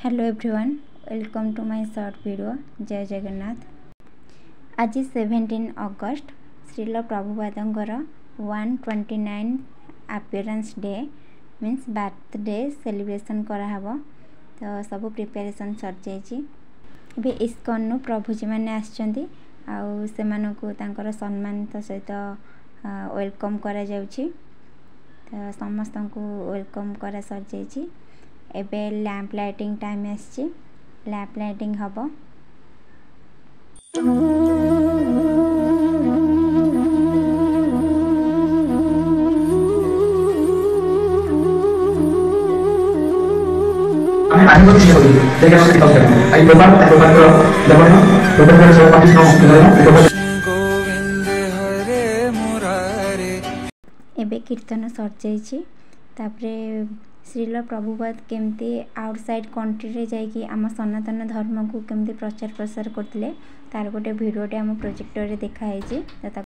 Hello everyone, welcome to my short video. जय जगन्नाथ। आज 17 अगस्त श्रील प्रभुपादंकर 129 appearance day means birthday celebration कराहब। तो सब प्रिपरेशन सर जाइए। इस्कन प्रभु जी मैंने आसछंती आउ सेमानकु तांकर सम्मान सहित वेलकम करा जाउछि। तो समस्त को वेलकम करा सर जाइए। एबे लैंप लाइटिंग टाइम आछि। लैंप लाइटिंग हबो। एबे कीर्तन सर जाइए। तापरे श्रील प्रभुपाद केमती आउटसाइड कंट्री रे जाइए आम सनातन धर्म को केमती प्रचार प्रसार करते तार गोटे भिडियोटे आम प्रोजेक्टर रे देखाई।